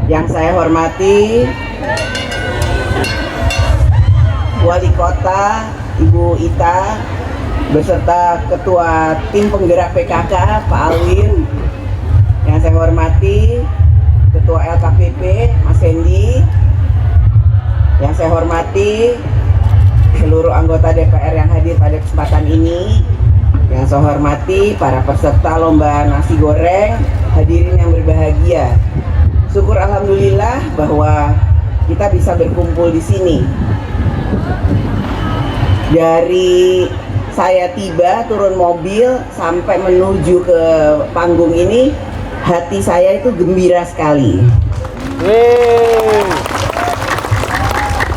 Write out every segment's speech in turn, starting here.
Yang saya hormati Wali Kota Ibu Ita beserta Ketua Tim Penggerak PKK Pak Alwin. Yang saya hormati Ketua LKPP Mas Hendy. Yang saya hormati seluruh anggota DPR yang hadir pada kesempatan ini. Yang saya hormati para peserta lomba nasi goreng, hadirin yang berbahagia. Syukur alhamdulillah bahwa kita bisa berkumpul di sini. Dari saya tiba turun mobil sampai menuju ke panggung ini, hati saya itu gembira sekali.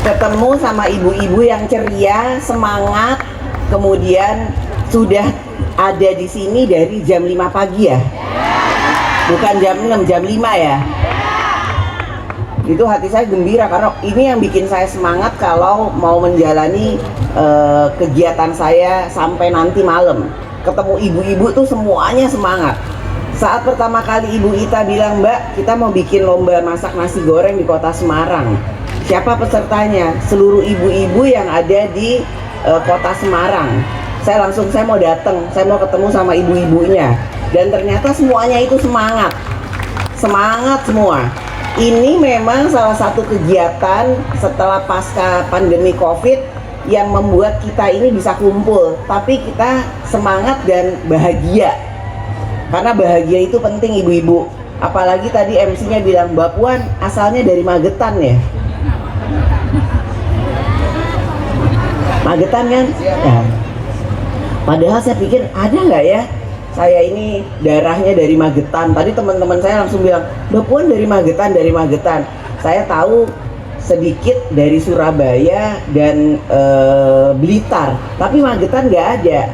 Ketemu sama ibu-ibu yang ceria, semangat, kemudian sudah ada di sini dari jam 5 pagi ya? Bukan jam 6, jam 5 ya? Itu hati saya gembira karena ini yang bikin saya semangat kalau mau menjalani kegiatan saya sampai nanti malam. Ketemu ibu-ibu tuh semuanya semangat. Saat pertama kali Ibu Ita bilang, "Mbak, kita mau bikin lomba masak nasi goreng di Kota Semarang." Siapa pesertanya? Seluruh ibu-ibu yang ada di Kota Semarang. Saya mau datang, saya mau ketemu sama ibu-ibunya. Dan ternyata semuanya itu semangat. Semangat semua. Ini memang salah satu kegiatan setelah pasca pandemi Covid yang membuat kita ini bisa kumpul. Tapi kita semangat dan bahagia. Karena bahagia itu penting ibu-ibu. Apalagi tadi MC-nya bilang, Mbak Puan asalnya dari Magetan ya? Magetan kan? Ya. Padahal saya pikir ada nggak ya? Saya ini darahnya dari Magetan. Tadi teman-teman saya langsung bilang, Mbak Puan dari Magetan, dari Magetan. Saya tahu sedikit dari Surabaya dan Blitar, tapi Magetan nggak ada.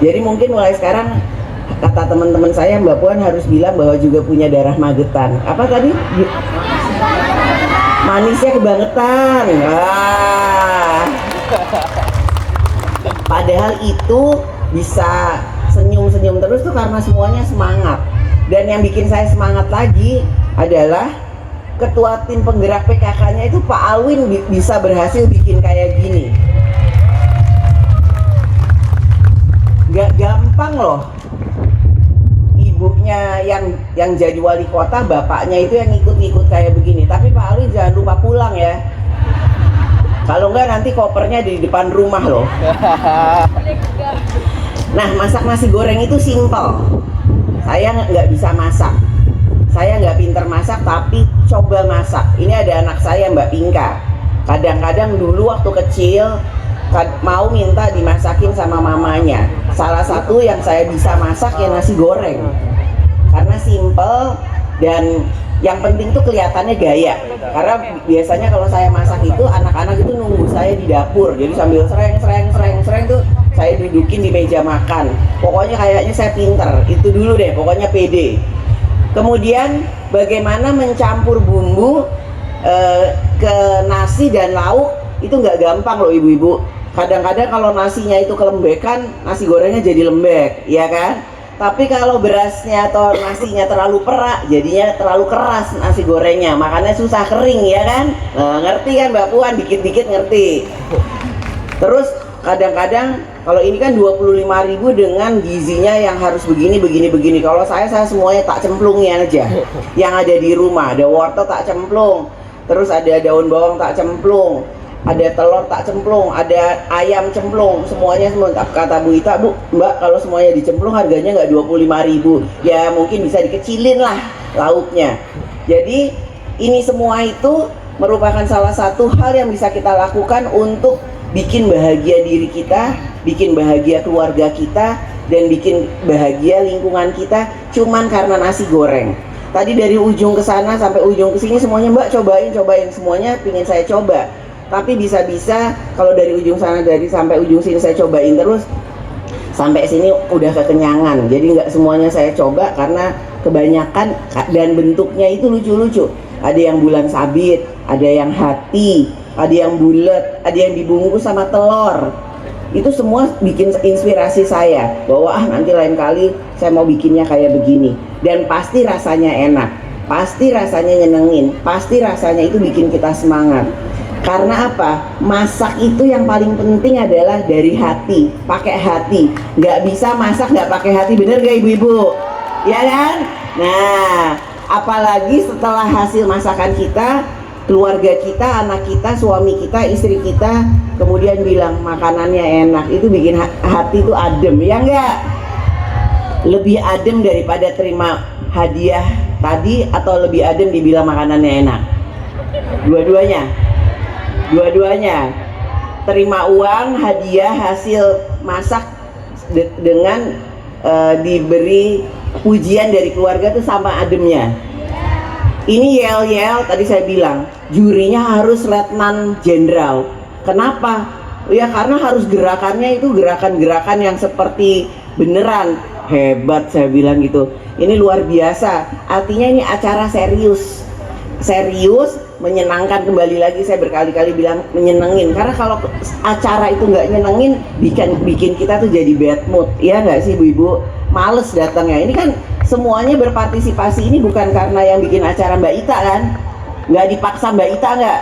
Jadi mungkin mulai sekarang kata teman-teman saya, Mbak Puan harus bilang bahwa juga punya darah Magetan. Apa tadi? Manisnya kebangetan. Padahal itu bisa senyum-senyum terus tuh karena semuanya semangat. Dan yang bikin saya semangat lagi adalah Ketua Tim Penggerak PKK-nya itu Pak Alwin bisa berhasil bikin kayak gini. Gak gampang loh. Ibunya yang jadi wali kota, bapaknya itu yang ikut-ikut kayak begini. Tapi Pak Alwin jangan lupa pulang ya. Kalau enggak nanti kopernya di depan rumah loh. Nah, masak nasi goreng itu simpel. Saya nggak bisa masak. Saya nggak pinter masak, tapi coba masak. Ini ada anak saya Mbak Pinka. Kadang-kadang dulu waktu kecil mau minta dimasakin sama mamanya. Salah satu yang saya bisa masak ya nasi goreng. Karena simpel dan yang penting tuh kelihatannya gaya. Karena biasanya kalau saya masak itu anak-anak itu nunggu saya di dapur. Jadi sambil sereng tuh saya dudukin di meja makan. Pokoknya kayaknya saya pinter. Itu dulu deh, pokoknya pede. Kemudian bagaimana mencampur bumbu ke nasi dan lauk itu nggak gampang loh ibu-ibu. Kadang-kadang kalau nasinya itu kelembekan, nasi gorengnya jadi lembek, ya kan? Tapi kalau berasnya atau nasinya terlalu perak, jadinya terlalu keras nasi gorengnya, makanya susah kering, ya kan? Nah, ngerti kan Mbak Puan? Dikit-dikit ngerti. Terus kadang-kadang kalau ini kan 25.000 dengan gizinya yang harus begini. Kalau saya semuanya tak cemplungnya aja. Yang ada di rumah, ada wortel tak cemplung, terus ada daun bawang tak cemplung, ada telur tak cemplung, ada ayam cemplung, semuanya semua. Kata Bu Ita, Bu, Mbak, kalau semuanya dicemplung harganya nggak 25.000, ya mungkin bisa dikecilin lah lauknya. Jadi ini semua itu merupakan salah satu hal yang bisa kita lakukan untuk bikin bahagia diri kita, bikin bahagia keluarga kita, dan bikin bahagia lingkungan kita cuman karena nasi goreng. Tadi dari ujung ke sana sampai ujung ke sini semuanya, Mbak, cobain semuanya pingin saya coba. Tapi bisa-bisa kalau dari ujung sana sampai ujung sini saya cobain terus, sampai sini udah kekenyangan. Jadi nggak semuanya saya coba karena kebanyakan dan bentuknya itu lucu-lucu. Ada yang bulan sabit, ada yang hati, ada yang bulat, ada yang dibungkus sama telur. Itu semua bikin inspirasi saya bahwa nanti lain kali saya mau bikinnya kayak begini, dan pasti rasanya enak. pasti rasanya nyenengin, pasti rasanya itu bikin kita semangat. Karena apa? Masak itu yang paling penting adalah dari hati, pakai hati. Nggak bisa masak nggak pakai hati, bener gak ibu-ibu? Ya kan? Nah, apalagi setelah hasil masakan kita, keluarga kita, anak kita, suami kita, istri kita kemudian bilang makanannya enak, itu bikin hati itu adem, ya enggak? Lebih adem daripada terima hadiah tadi atau lebih adem dibilang makanannya enak? Dua-duanya. Terima uang hadiah hasil masak dengan diberi pujian dari keluarga itu sama ademnya. Ini yel-yel tadi saya bilang jurinya harus letnan jenderal. Kenapa? Ya karena harus gerakannya itu gerakan-gerakan yang seperti beneran. Hebat saya bilang gitu. Ini luar biasa. Artinya ini acara serius. Serius, menyenangkan. Kembali lagi saya berkali-kali bilang menyenengin. Karena kalau acara itu nggak nyenengin, bikin kita tuh jadi bad mood. Iya nggak sih ibu-ibu? Males datangnya. Ini kan semuanya berpartisipasi. Ini bukan karena yang bikin acara Mbak Ita kan? Nggak dipaksa Mbak Ita nggak?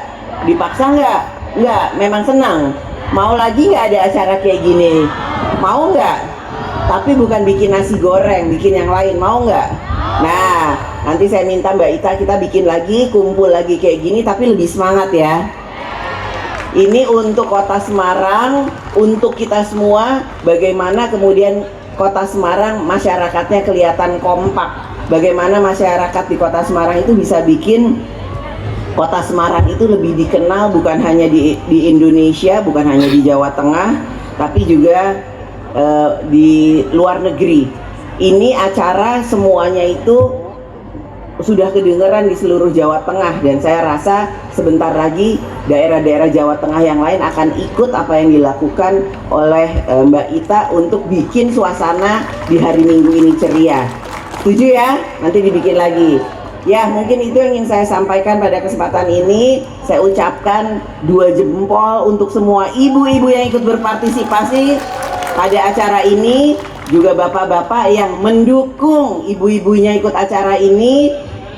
Dipaksa nggak? Nggak, memang senang. Mau lagi nggak ada acara kayak gini? Mau nggak? Tapi bukan bikin nasi goreng, bikin yang lain, mau nggak? Nah, nanti saya minta Mbak Ita kita bikin lagi, kumpul lagi kayak gini, tapi lebih semangat ya. Ini untuk Kota Semarang, untuk kita semua, bagaimana kemudian Kota Semarang masyarakatnya kelihatan kompak. Bagaimana masyarakat di Kota Semarang itu bisa bikin Kota Semarang itu lebih dikenal bukan hanya di Indonesia, bukan hanya di Jawa Tengah, tapi juga di luar negeri. Ini acara semuanya itu sudah kedengeran di seluruh Jawa Tengah, dan saya rasa sebentar lagi daerah-daerah Jawa Tengah yang lain akan ikut apa yang dilakukan oleh Mbak Ita untuk bikin suasana di hari Minggu ini ceria. Setuju ya? Nanti dibikin lagi. Ya, mungkin itu yang ingin saya sampaikan pada kesempatan ini. Saya ucapkan 2 jempol untuk semua ibu-ibu yang ikut berpartisipasi pada acara ini, juga bapak-bapak yang mendukung ibu-ibunya ikut acara ini,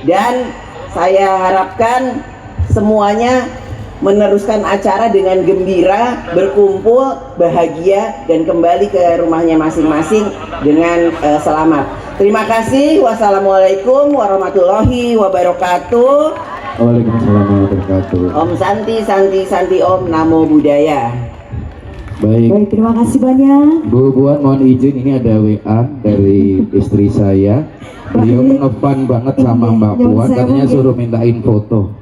dan saya harapkan semuanya meneruskan acara dengan gembira, berkumpul, bahagia, dan kembali ke rumahnya masing-masing dengan selamat. Terima kasih. Wassalamualaikum warahmatullahi wabarakatuh. Waalaikumsalam warahmatullahi wabarakatuh. Om Santi, Santi, Santi Om, Namo Buddhaya. Baik, terima kasih banyak. Bu Buan mohon izin, ini ada WA dari istri saya. Beliau ngefan banget sama Mbak Puan, katanya suruh mintain foto.